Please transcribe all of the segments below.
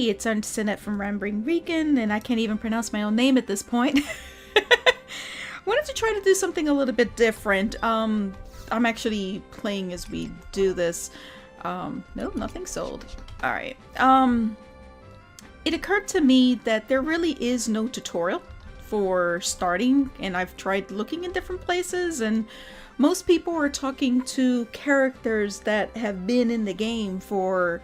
Hey, it's Antoinette from Rambling Rican, and I can't even pronounce my own name at this point. Wanted to try to do something a little bit different. I'm actually playing as we do this. No, nothing sold. Alright. It occurred to me that there really is no tutorial for starting, and I've tried looking in different places, and most people are talking to characters that have been in the game for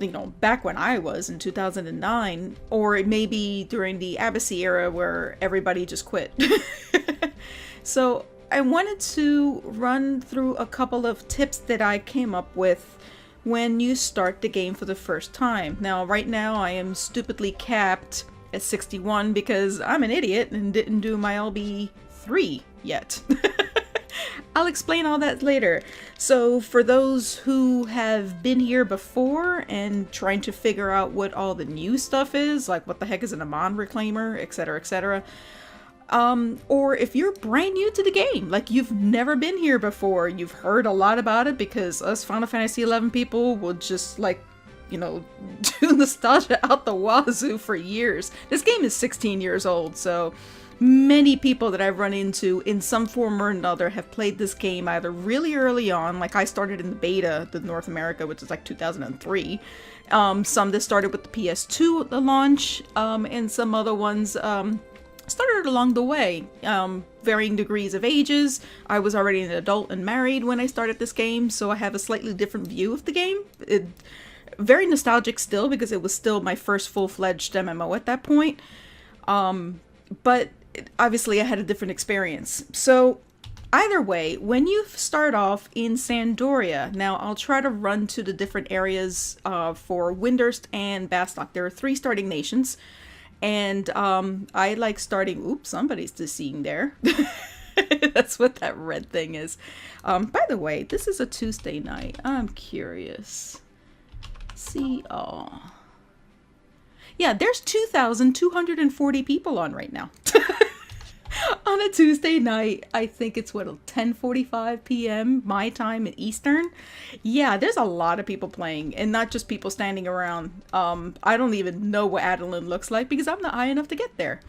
you know, back when I was in 2009, or it may be during the Abbasi era where everybody just quit. So I wanted to run through a couple of tips that I came up with when you start the game for the first time. Now, right now I am stupidly capped at 61 because I'm an idiot and didn't do my LB3 yet. I'll explain all that later. So for those who have been here before and trying to figure out what all the new stuff is, like what the heck is an Amon Reclaimer, etc, etc. Or if you're brand new to the game, like you've never been here before, you've heard a lot about it because us Final Fantasy XI people will just like, you know, do nostalgia out the wazoo for years. This game is 16 years old, so many people that I've run into in some form or another have played this game either really early on, like I started in the beta, the North America, which is like 2003. Some that started with the PS2 at the launch, and some other ones started along the way, varying degrees of ages. I was already an adult and married when I started this game, so I have a slightly different view of the game. Very nostalgic still, because it was still my first full-fledged MMO at that point. But obviously I had a different experience. So either way, when you start off in Sandoria, now I'll try to run to the different areas for Windurst and Bastok. There are 3 starting nations, and I like starting... Oops, somebody's deceasing there. That's what that red thing is. By the way, this is a Tuesday night. I'm curious. See, oh. Yeah, there's 2,240 people on right now. On a Tuesday night, I think it's what, 10:45 p.m. my time in Eastern. Yeah, there's a lot of people playing, and not just people standing around. I don't even know what Adeline looks like because I'm not high enough to get there.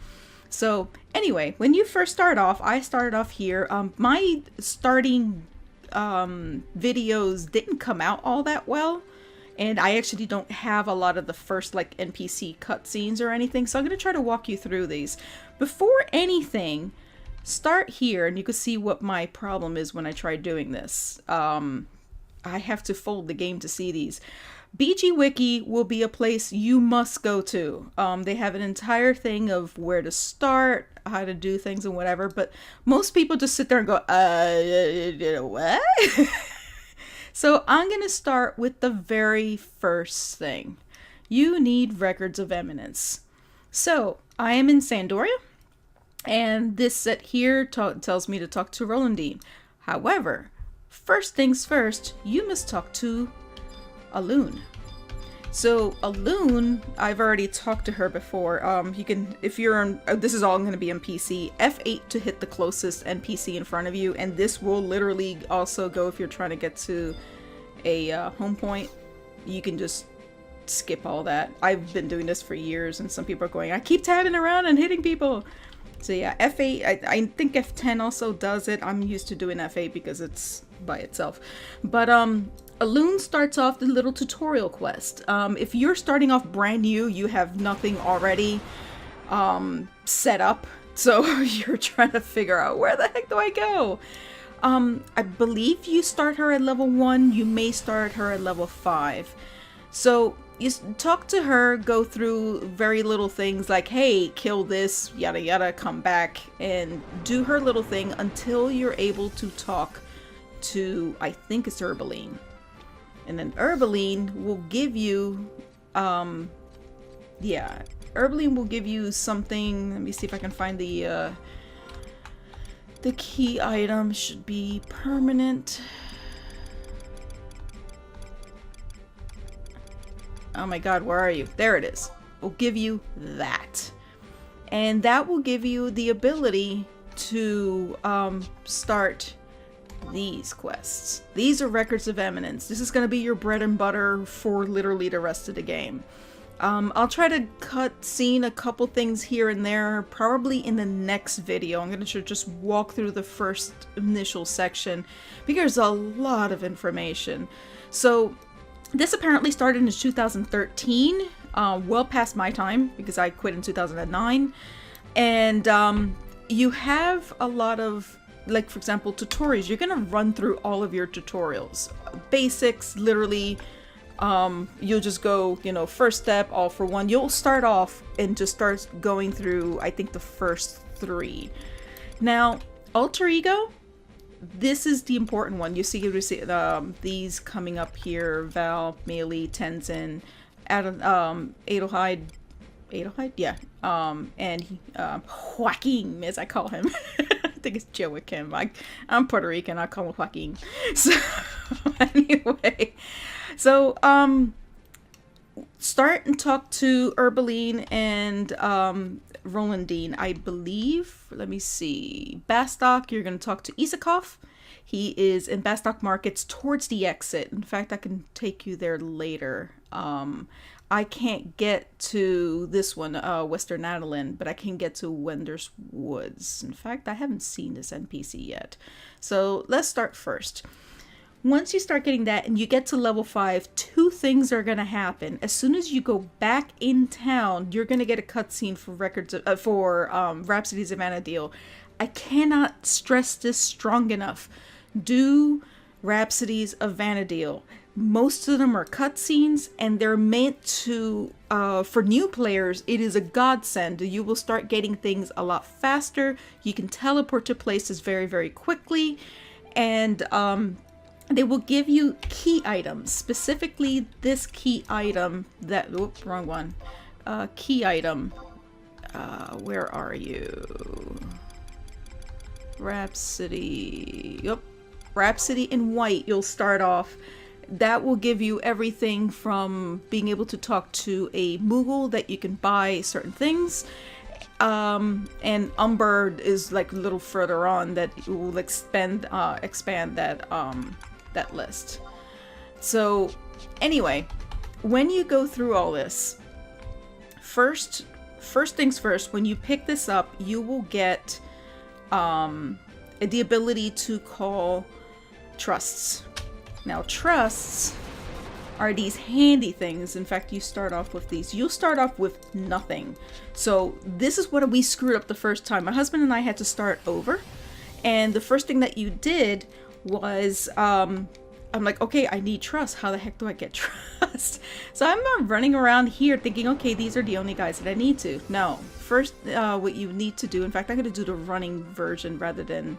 So anyway, when you first start off, I started off here. My starting videos didn't come out all that well. And I actually don't have a lot of the first like NPC cutscenes or anything, so I'm going to try to walk you through these. Before anything, start here, and you can see what my problem is when I try doing this. I have to fold the game to see these. BG Wiki will be a place you must go to. They have an entire thing of where to start, how to do things and whatever, but most people just sit there and go, what? So I'm going to start with the very first thing. You need records of eminence. So I am in Sandoria, and this set here tells me to talk to Rolandine. However, first things first, you must talk to Alune. So Alune, I've already talked to her before. You can, if you're on, this is all going to be on PC, F8 to hit the closest NPC in front of you, and this will literally also go if you're trying to get to a home point. You can just skip all that. I've been doing this for years, and some people are going, I keep tabbing around and hitting people. So yeah, F8, I think F10 also does it. I'm used to doing F8 because it's by itself. But Alune starts off the little tutorial quest. If you're starting off brand new, you have nothing already set up, so you're trying to figure out where the heck do I go? I believe you start her at level 1, you may start her at level 5. So you talk to her, go through very little things like, hey, kill this, yada yada, come back, and do her little thing until you're able to talk to, I think it's Urbaline. And then Urbaline will give you, yeah, Urbaline will give you something. Let me see if I can find the key item. Should be permanent. Oh my god, where are you? There it is. Will give you that. And that will give you the ability to start these quests. These are records of eminence. This is going to be your bread and butter for literally the rest of the game. I'll try to cut scene a couple things here and there, probably in the next video. I'm going to just walk through the first initial section because there's a lot of information. So this apparently started in 2013, well past my time because I quit in 2009. And you have a lot of, like, for example, tutorials. You're going to run through all of your tutorials. Basics, literally. You'll just go, you know, first step, all for one. You'll start off and just start going through, I think, the first 3. Now, alter ego, this is the important one. You see these coming up here: Val, Melee, Tenzin, Adelheid, yeah, and Joaquin, as I call him. I think it's Joaquin. I'm Puerto Rican. I call him Joaquin. So anyway. So, start and talk to Urbaline and Rolandine, I believe. Let me see. Bastok, you're going to talk to Isakov. He is in Bastok Markets towards the exit. In fact, I can take you there later. I can't get to this one, Western Adeline, but I can get to Wender's Woods. In fact, I haven't seen this NPC yet. So, let's start first. Once you start getting that and you get to level 5, 2 things are going to happen. As soon as you go back in town, you're going to get a cutscene for Rhapsodies of Vanadiel. I cannot stress this strong enough. Do Rhapsodies of Vanadiel. Most of them are cutscenes, and they're meant to, for new players, it is a godsend. You will start getting things a lot faster. You can teleport to places very, very quickly. And, they will give you key items, specifically this key item that, oops, wrong one. Key item. Where are you? Rhapsody. Yep. Rhapsody in white, you'll start off. That will give you everything from being able to talk to a Moogle that you can buy certain things. And Umber is like a little further on that will expand that list. So anyway, when you go through all this, first things first, when you pick this up, you will get the ability to call trusts. Now, trusts are these handy things. In fact, you start off with these. You'll start off with nothing. So this is what we screwed up the first time. My husband and I had to start over, and the first thing that you did was, I'm like, okay, I need trust. How the heck do I get trust? So I'm not running around here thinking, okay, these are the only guys that I need to. No. First, what you need to do, in fact, I'm going to do the running version rather than,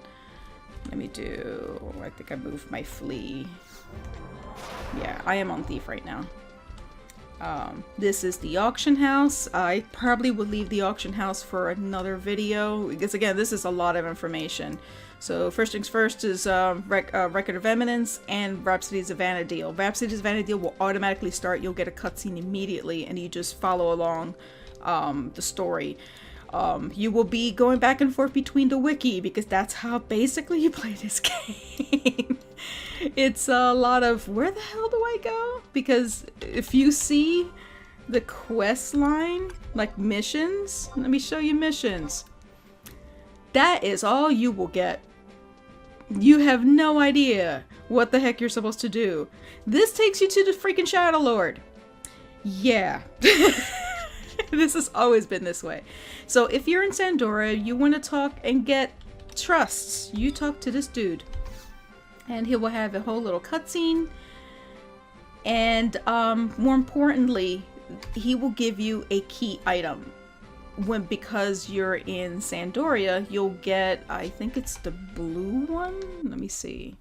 I think I moved my flea. Yeah, I am on Thief right now. This is the auction house. I probably will leave the auction house for another video because, again, this is a lot of information. So first things first is Record of Eminence and Rhapsodies of Vanadiel. Rhapsodies of Vanadiel will automatically start. You'll get a cutscene immediately and you just follow along the story. You will be going back and forth between the wiki because that's how basically you play this game. It's a lot of, where the hell do I go? Because if you see the quest line, like missions, let me show you missions. That is all you will get. You have no idea what the heck you're supposed to do. This takes you to the freaking Shadow Lord. Yeah. This has always been this way. So if you're in Sandora, you want to talk and get trusts, you talk to this dude. And he will have a whole little cutscene. And more importantly, he will give you a key item. Because you're in Sandoria, you'll get, I think it's the blue one? Let me see.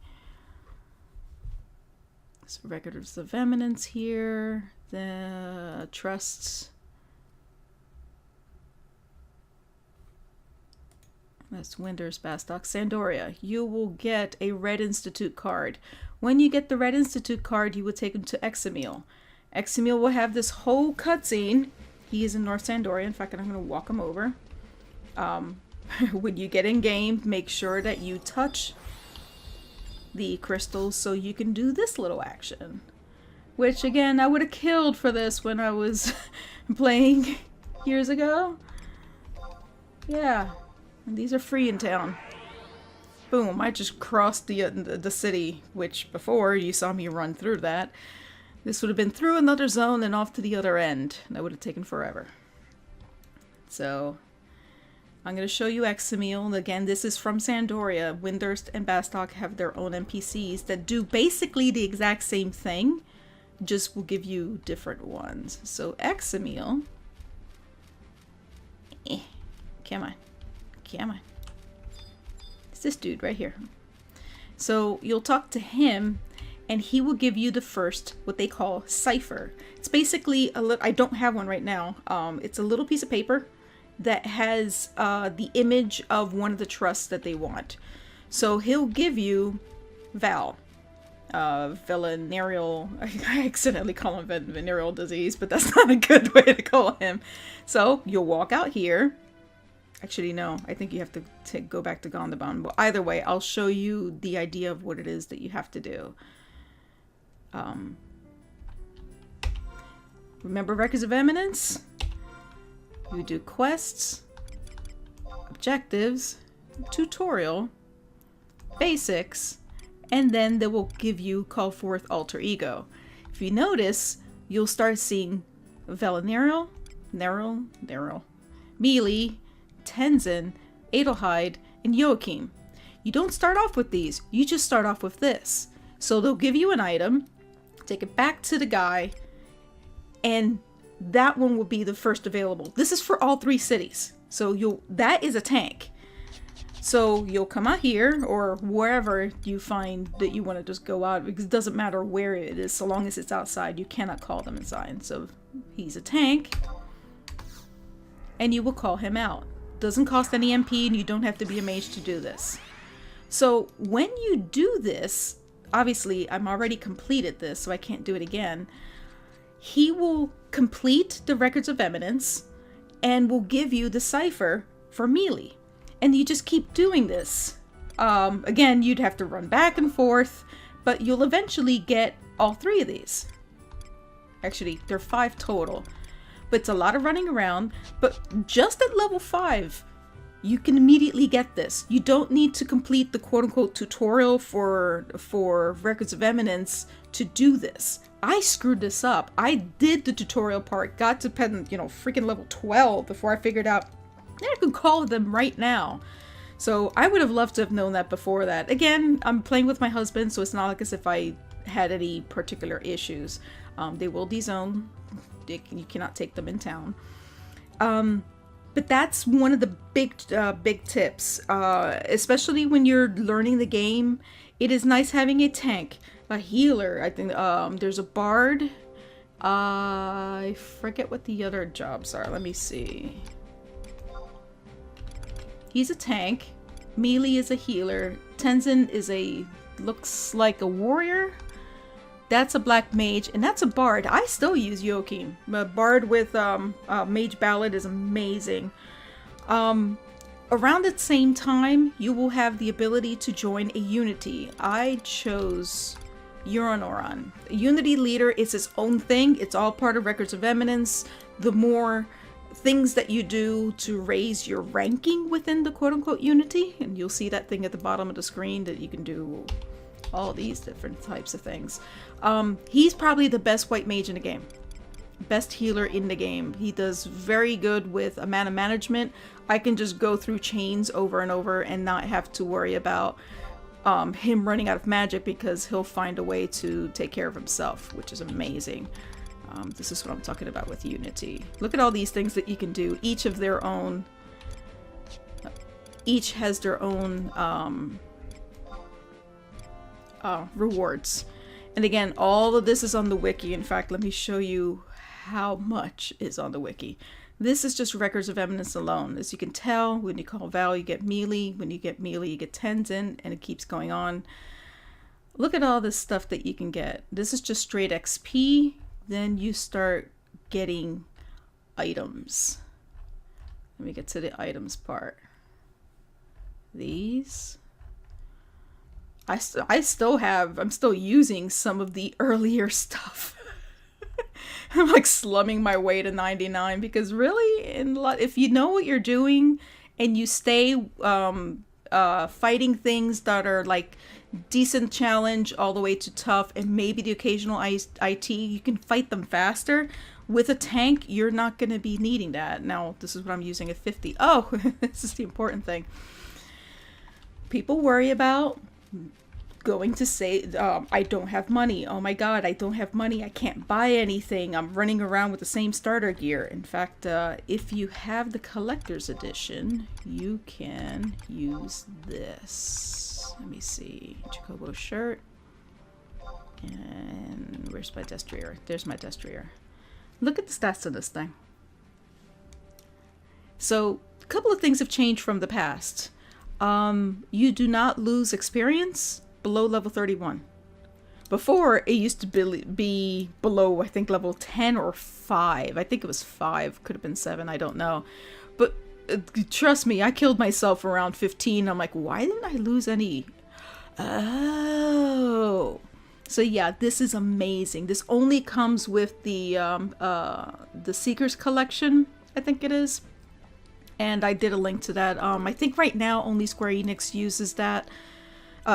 There's Records of Eminence here. The trusts. That's Winter's Bastok, Sandoria. You will get a Red Institute card. When you get the Red Institute card, you will take him to Exemil. Exemil will have this whole cutscene. He is in North Sandoria. In fact, I'm going to walk him over. When you get in game, make sure that you touch the crystals so you can do this little action. which again, I would have killed for this when I was playing years ago. Yeah, and these are free in town. Boom, I just crossed the city, which before you saw me run through that. This would have been through another zone and off to the other end. That would have taken forever. So, I'm going to show you Exemil. Again, this is from Sandoria. Windurst and Bastok have their own NPCs that do basically the exact same thing, just will give you different ones. So, Exemil. Come on. Come on. It's this dude right here. So, you'll talk to him, and he will give you the first, what they call cipher. It's basically a little, I don't have one right now. It's a little piece of paper that has the image of one of the trusts that they want. So he'll give you Val, venereal, I accidentally call him venereal disease, but that's not a good way to call him. So you'll walk out here. Actually, no, I think you have to go back to Gondabon. But either way, I'll show you the idea of what it is that you have to do. Remember Records of Eminence? You do quests, objectives, tutorial, basics, and then they will give you Call Forth Alter Ego. If you notice, you'll start seeing Venereal, Mealy, Tenzin, Adelheid, and Joachim. You don't start off with these, you just start off with this. So they'll give you an item, take it back to the guy, and that one will be the first available. This is for all 3 cities. So that is a tank. So you'll come out here or wherever you find that you want to just go out, because it doesn't matter where it is, so long as it's outside, you cannot call them inside. So he's a tank, and you will call him out. Doesn't cost any MP, and you don't have to be a mage to do this. So when you do this, obviously I'm already completed this, so I can't do it again. He will complete the Records of Eminence and will give you the cipher for Mealy. And you just keep doing this. Again, you'd have to run back and forth, but you'll eventually get all 3 of these. Actually, there are 5 total. But it's a lot of running around. But just at level 5, you can immediately get this. You don't need to complete the quote-unquote tutorial for Records of Eminence to do this. I screwed this up. I did the tutorial part, got to freaking level 12 before I figured out I could call them right now. So I would have loved to have known that before that. Again, I'm playing with my husband, so it's not like as if I had any particular issues. They will dezone. You cannot take them in town. But that's one of the big tips, especially when you're learning the game. It is nice having a tank, a healer. I think there's a bard. I forget what the other jobs are. Let me see. He's a tank. Mealy is a healer. Tenzin is looks like a warrior. That's a black mage, and that's a bard. I still use Joachim. A bard with mage ballad is amazing. Around the same time, you will have the ability to join a unity. I chose Uranoran. A unity leader is its own thing. It's all part of Records of Eminence. The more things that you do to raise your ranking within the quote-unquote unity, and you'll see that thing at the bottom of the screen that you can do all these different types of things. He's probably the best white mage in the game. Best healer in the game. He does very good with mana management. I can just go through chains over and over and not have to worry about him running out of magic, because he'll find a way to take care of himself, which is amazing. This is what I'm talking about with Unity. Look at all these things that you can do. Each has their own rewards. And again, all of this is on the wiki. In fact, let me show you how much is on the wiki. This is just Records of Eminence alone. As you can tell, when you call Val, you get Mealy. When you get Mealy, you get Tenzin, and it keeps going on. Look at all this stuff that you can get. This is just straight XP. Then you start getting items. Let me get to the items part. These. I'm still using some of the earlier stuff. I'm like slumming my way to 99 because really, if you know what you're doing and you stay fighting things that are like decent challenge all the way to tough and maybe the occasional IT, you can fight them faster. With a tank, you're not going to be needing that. Now, this is what I'm using at 50. Oh, this is the important thing. People worry about going to say, I don't have money. Oh my god, I don't have money. I can't buy anything. I'm running around with the same starter gear. In fact, if you have the collector's edition, you can use this. Let me see. Jacobo shirt. And where's my destrier? There's my destrier. Look at the stats of this thing. So, a couple of things have changed from the past. You do not lose experience below level 31. Before, it used to be below, I think, level 10 or 5. I think it was 5. Could have been 7. I don't know. But trust me, I killed myself around 15. I'm like, why didn't I lose any? Oh. So yeah, this is amazing. This only comes with the Seeker's Collection, I think it is. And I did a link to that. I think right now only Square Enix uses that,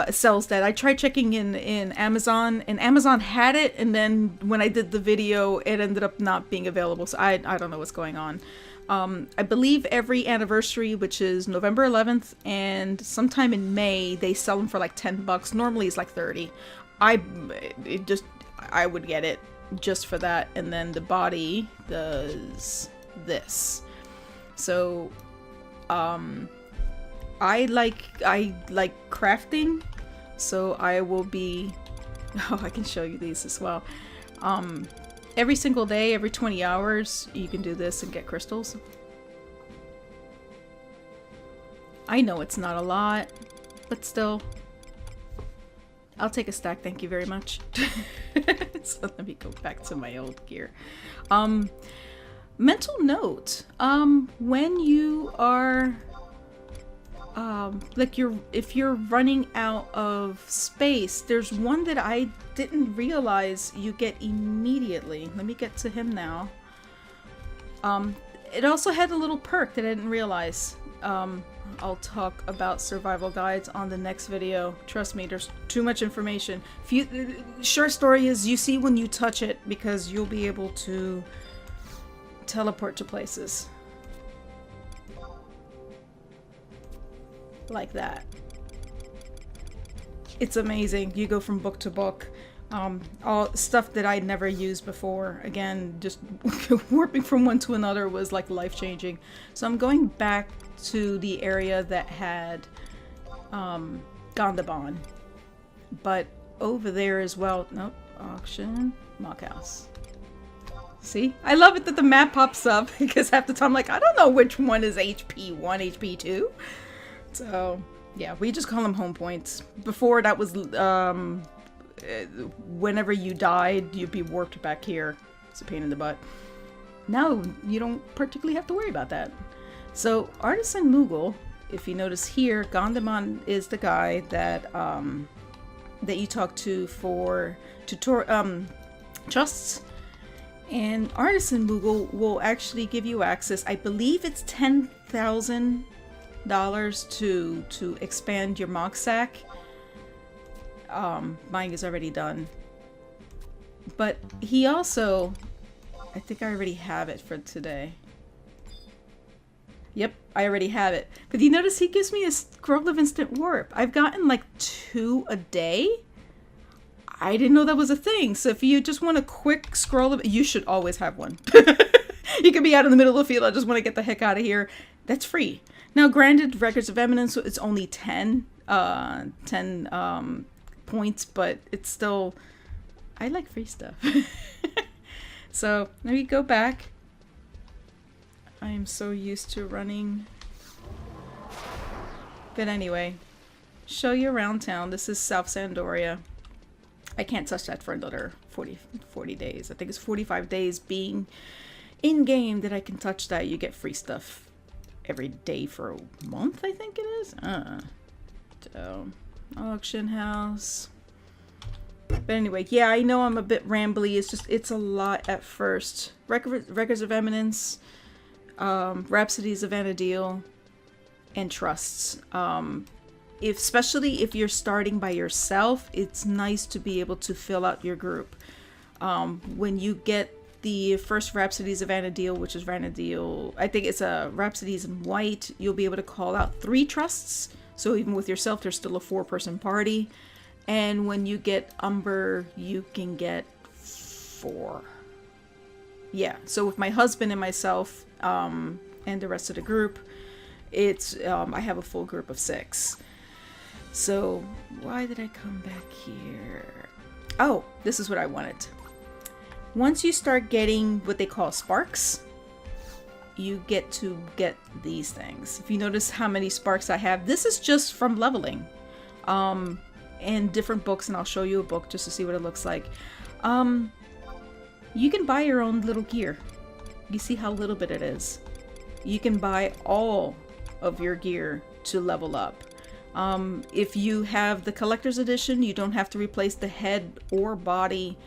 sells that. I tried checking in Amazon, and Amazon had it, and then when I did the video, it ended up not being available. So I don't know what's going on. I believe every anniversary, which is November 11th, and sometime in May, they sell them for like $10. Normally it's like 30. I would get it just for that, and then the body does this. So, I like crafting, so I will be, oh, I can show you these as well. Every single day, every 20 hours, you can do this and get crystals. I know it's not a lot, but still. I'll take a stack, thank you very much. So let me go back to my old gear. Mental note, when you are, if you're running out of space, there's one that I didn't realize you get immediately. Let me get to him now. It also had a little perk that I didn't realize. I'll talk about survival guides on the next video. Trust me, there's too much information. Short story is you see when you touch it because you'll be able to teleport to places. Like that. It's amazing. You go from book to book. All stuff that I'd never used before. Again, just warping from one to another was like life-changing. So I'm going back to the area that had Gondabon. But over there as well. Nope. Auction. Mockhouse. See? I love it that the map pops up because half the time I'm like, I don't know which one is HP 1, HP 2. So, yeah, we just call them home points. Before that was, whenever you died, you'd be warped back here. It's a pain in the butt. Now, you don't particularly have to worry about that. So, Artisan Moogle, if you notice here, Gondamon is the guy that, that you talk to for trusts. And Artisan Moogle will actually give you access. I believe it's $10,000 to expand your Mog Sack. Mine is already done. But he also, I think I already have it for today. Yep, I already have it. But you notice he gives me a scroll of instant warp. I've gotten like 2 a day. I didn't know that was a thing. So if you just want a quick scroll of, you should always have one. You could be out in the middle of the field. I just want to get the heck out of here. That's free. Now, granted, Records of Eminence, it's only 10 points, but it's still, I like free stuff. So let me go back. I am so used to running. But anyway, show you around town. This is South Sandoria. I can't touch that for another 40 days. I think it's 45 days being in-game that I can touch that. You get free stuff every day for a month, I think it is. So, auction house. But anyway, yeah, I know I'm a bit rambly. It's a lot at first. Records of Eminence, Rhapsodies of Vanadiel, and Trusts. Especially if you're starting by yourself, it's nice to be able to fill out your group. When you get the first Rhapsodies of Vanadiel, which is Vanadiel, I think it's a Rhapsodies in white, you'll be able to call out 3 trusts. So even with yourself, there's still a 4-person party. And when you get Umber, you can get 4. Yeah, so with my husband and myself, and the rest of the group, it's I have a full group of 6. So why did I come back here? Oh, this is what I wanted. Once you start getting what they call sparks, you get to get these things. If you notice how many sparks I have, this is just from leveling. And different books, and I'll show you a book just to see what it looks like. You can buy your own little gear. You see how little bit it is. You can buy all of your gear to level up. If you have the collector's edition, you don't have to replace the head or body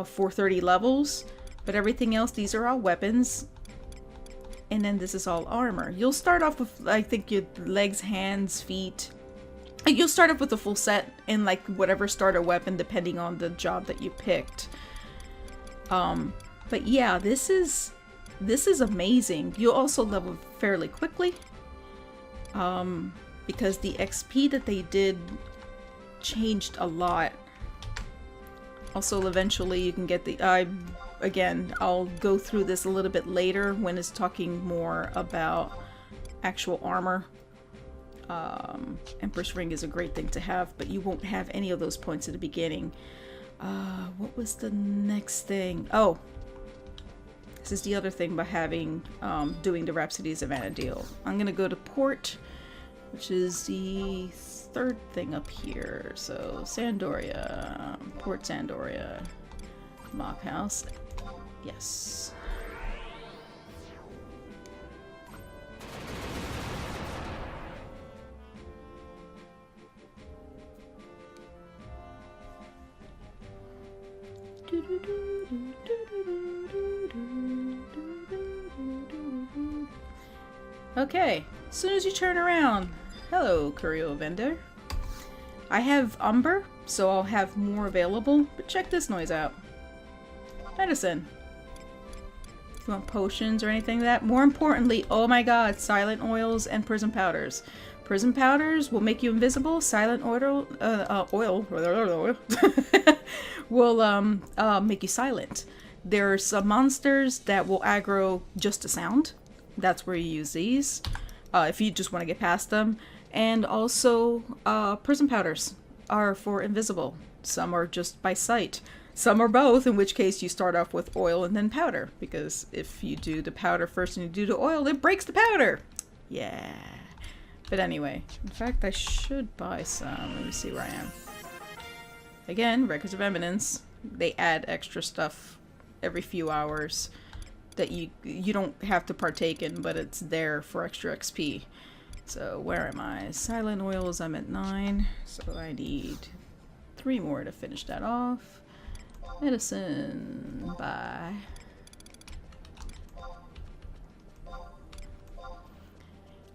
for 30 levels, but everything else, these are all weapons, and then this is all armor. You'll start off with, I think, your legs, hands, feet. You'll start off with a full set and like whatever starter weapon depending on the job that you picked. But yeah, this is amazing. You'll also level fairly quickly, because the XP that they did changed a lot. Also, eventually you can get the, again, I'll go through this a little bit later when it's talking more about actual armor. Empress Ring is a great thing to have, but you won't have any of those points at the beginning. What was the next thing? Oh, this is the other thing by having, doing the Rhapsodies of Vanadiel. I'm gonna go to Port, which is the 3rd thing up here. So Sandoria, Port Sandoria, Mock House, yes. Okay, as soon as you turn around, hello, Curio Vendor. I have Umber, so I'll have more available, but check this noise out. Medicine. If you want potions or anything like that. More importantly, oh my god, silent oils and prism powders. Prism powders will make you invisible. Silent oil will make you silent. There are some monsters that will aggro just a sound. That's where you use these, if you just want to get past them. And also, prism powders are for invisible. Some are just by sight. Some are both, in which case you start off with oil and then powder. Because if you do the powder first and you do the oil, it breaks the powder! Yeah. But anyway, in fact, I should buy some. Let me see where I am. Again, Records of Eminence. They add extra stuff every few hours that you don't have to partake in, but it's there for extra XP. So where am I? Silent oils, I'm at 9, so I need 3 more to finish that off. Medicine, bye.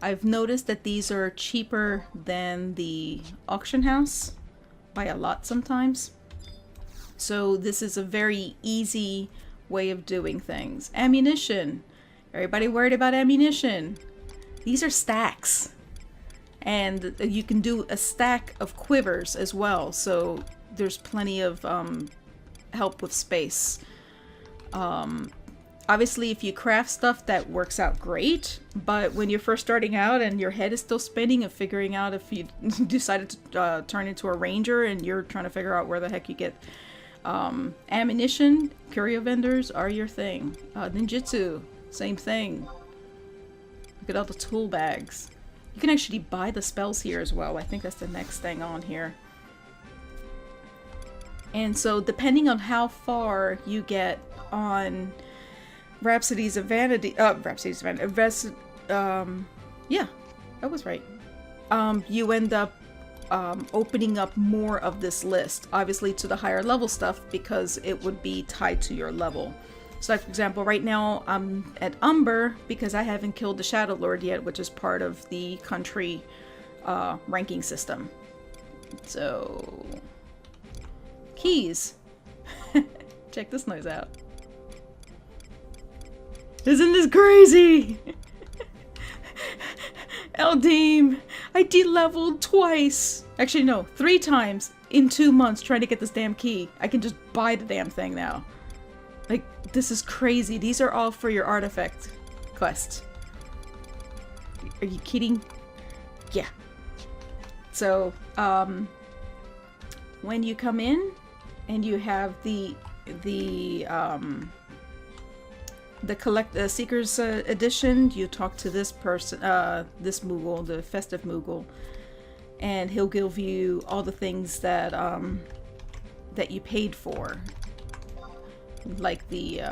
I've noticed that these are cheaper than the auction house by a lot sometimes. So this is a very easy way of doing things. Ammunition. Everybody worried about ammunition. These are stacks. And you can do a stack of quivers as well. So there's plenty of help with space. Obviously, if you craft stuff, that works out great. But when you're first starting out and your head is still spinning and figuring out if you decided to turn into a ranger and you're trying to figure out where the heck you get ammunition, curio vendors are your thing. Ninjutsu, same thing. Look at all the tool bags. You can actually buy the spells here as well. I think that's the next thing on here. And so depending on how far you get on Rhapsodies of Vanity, yeah, I was right. You end up opening up more of this list, obviously to the higher level stuff, because it would be tied to your level. So like, for example, right now I'm at Umber because I haven't killed the Shadow Lord yet, which is part of the country ranking system. So, keys. Check this noise out. Isn't this crazy? Eldeem, I de-leveled twice. Actually, no, 3 times in 2 months trying to get this damn key. I can just buy the damn thing now. Like, this is crazy. These are all for your artifact quest. Are you kidding? Yeah. So, when you come in and you have the Seeker's edition, you talk to this person, this Moogle, the Festive Moogle, and he'll give you all the things that that you paid for, like the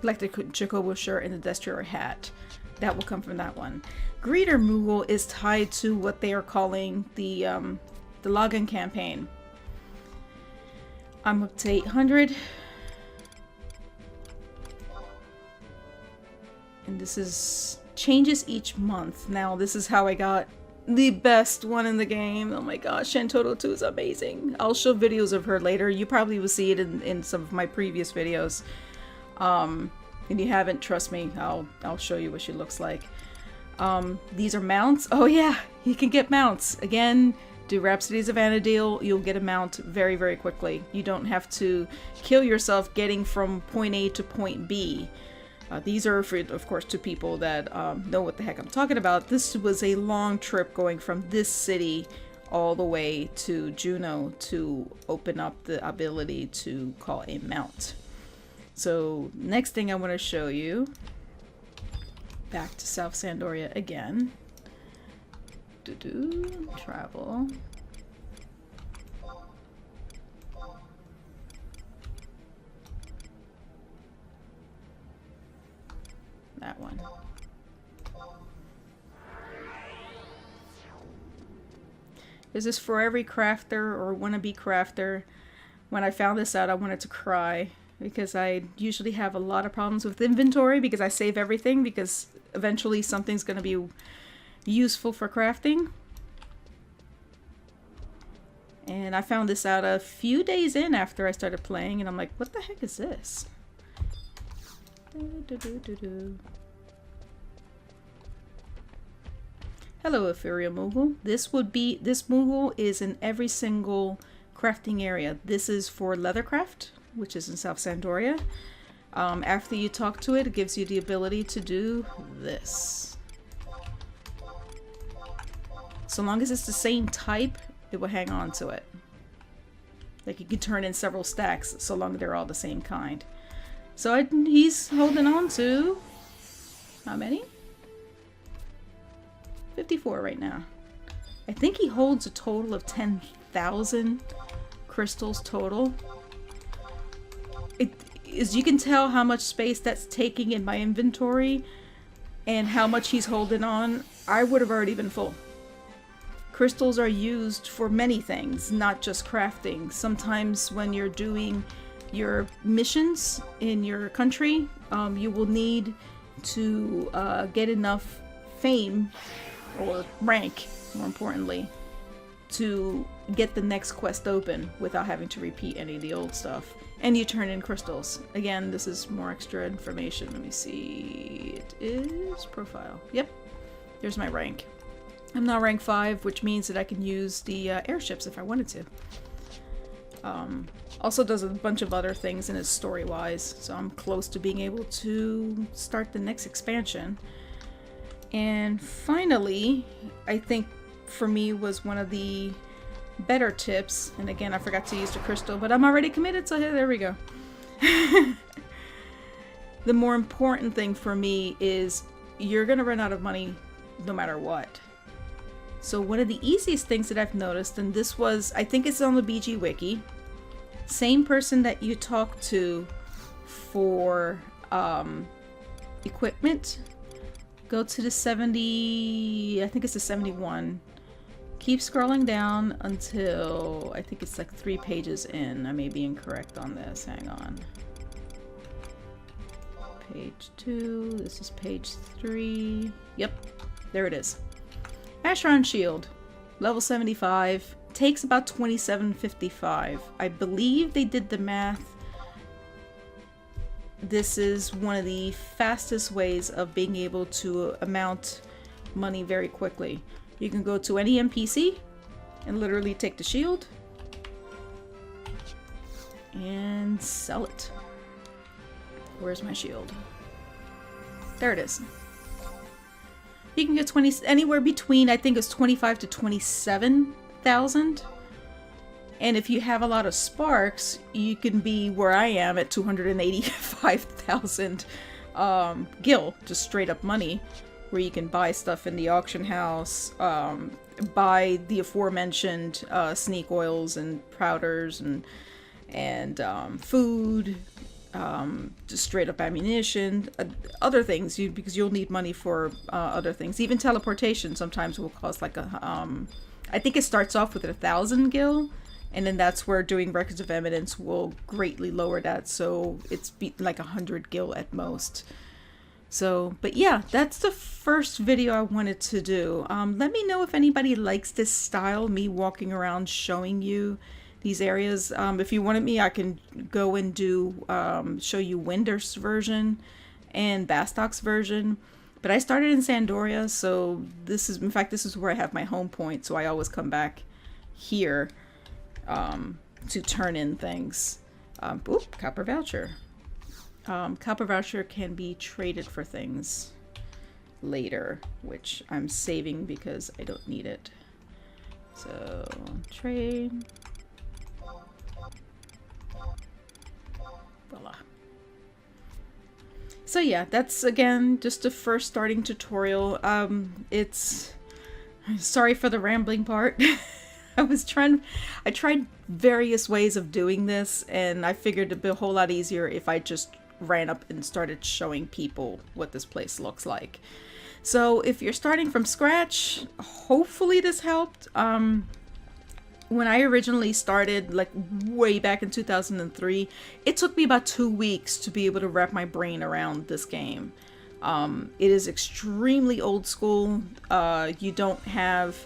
like the Jacobo shirt and the Destroyer hat. That will come from that one. Greeter Moogle is tied to what they are calling the login campaign. I'm up to 800. And this is changes each month. Now this is how I got the best one in the game. Oh my gosh, Shantoto 2 is amazing. I'll show videos of her later. You probably will see it in some of my previous videos. If you haven't, trust me, I'll show you what she looks like. These are mounts. Oh yeah, you can get mounts. Again, do Rhapsodies of Vanadiel, you'll get a mount very, very quickly. You don't have to kill yourself getting from point A to point B. These are for, of course, to people that know what the heck I'm talking about. This was a long trip going from this city all the way to Juno to open up the ability to call a mount. So next thing I want to show you, back to South Sandoria again. Travel. That one. This is for every crafter or wannabe crafter. When I found this out, I wanted to cry because I usually have a lot of problems with inventory because I save everything because eventually something's going to be useful for crafting. And I found this out a few days in after I started playing, and I'm like, what the heck is this? Hello, Ethereal Moogle. This Moogle is in every single crafting area. This is for Leathercraft, which is in South Sandoria. After you talk to it, it gives you the ability to do this. So long as it's the same type, it will hang on to it. Like you can turn in several stacks so long as they're all the same kind. So he's holding on to how many? 54 right now. I think he holds a total of 10,000 crystals total. As you can tell how much space that's taking in my inventory and how much he's holding on, I would have already been full. Crystals are used for many things, not just crafting. Sometimes when you're doing your missions in your country, you will need to get enough fame or rank, more importantly, to get the next quest open without having to repeat any of the old stuff. And you turn in crystals. Again, this is more extra information. Let me see. It is profile. Yep. There's my rank. I'm now rank 5, which means that I can use the airships if I wanted to. Also does a bunch of other things in it story-wise, so I'm close to being able to start the next expansion. And finally, I think for me was one of the better tips, and again I forgot to use the crystal, but I'm already committed, so hey, there we go. The more important thing for me is you're gonna run out of money no matter what. So one of the easiest things that I've noticed, and this was, I think it's on the BG Wiki, same person that you talk to for equipment Go to the 70, I think it's the 71. Keep scrolling down until I think it's like 3 pages in. I may be incorrect on this. Hang on. Page 2. This is page 3. Yep, there it is. Ashron Shield, level 75. Takes about 27.55. I believe they did the math. This is one of the fastest ways of being able to amount money very quickly. You can go to any NPC and literally take the shield and sell it. Where's my shield? There it is. You can get anywhere between, I think it's 25 to 27,000. And if you have a lot of sparks, you can be where I am at 285,000 gil, just straight up money, where you can buy stuff in the auction house, buy the aforementioned sneak oils and powders and food, just straight up ammunition, other things, because you'll need money for other things. Even teleportation sometimes will cost like I think it starts off with 1,000 gil, and then that's where doing Records of Eminence will greatly lower that, so it's like 100 gil at most. So, but yeah, that's the first video I wanted to do. Let me know if anybody likes this style, me walking around showing you these areas. If you wanted me, I can go and do show you Winder's version and Bastoc's version. But I started in Sandoria, so this is, in fact, this is where I have my home point, so I always come back here to turn in things. Oop, copper voucher. Copper voucher can be traded for things later, which I'm saving because I don't need it. So, trade. Voila. So yeah, that's again just a first starting tutorial. Sorry for the rambling part. I tried various ways of doing this, and I figured it'd be a whole lot easier if I just ran up and started showing people what this place looks like. So if you're starting from scratch, hopefully this helped. When I originally started, like way back in 2003, it took me about 2 weeks to be able to wrap my brain around this game. It is extremely old school. You don't have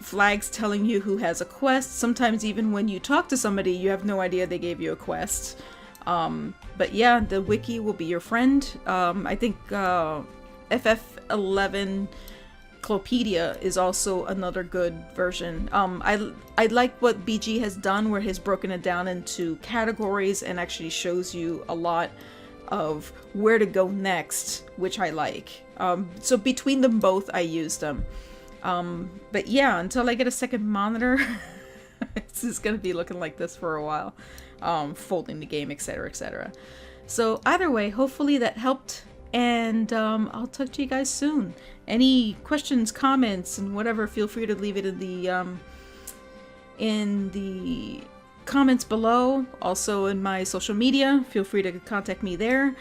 flags telling you who has a quest. Sometimes even when you talk to somebody, you have no idea they gave you a quest. But yeah, the wiki will be your friend. I think FF11 Clopedia is also another good version. I like what BG has done, where he's broken it down into categories and actually shows you a lot of where to go next, which I like. So between them both, I use them. But yeah, until I get a second monitor, this is gonna be looking like this for a while. Folding the game, etc, etc. So either way, hopefully that helped, and I'll talk to you guys soon. Any questions, comments, and whatever, feel free to leave it in the comments below. Also in my social media, feel free to contact me there.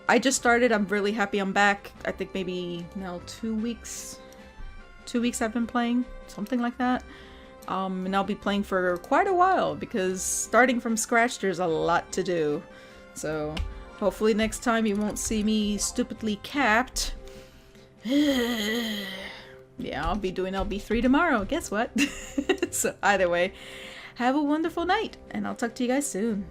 I just started. I'm really happy I'm back. I think maybe now 2 weeks. 2 weeks I've been playing, something like that. And I'll be playing for quite a while, because starting from scratch, there's a lot to do. So hopefully next time you won't see me stupidly capped. Yeah, I'll be doing LB3 tomorrow, guess what? So either way, have a wonderful night, and I'll talk to you guys soon.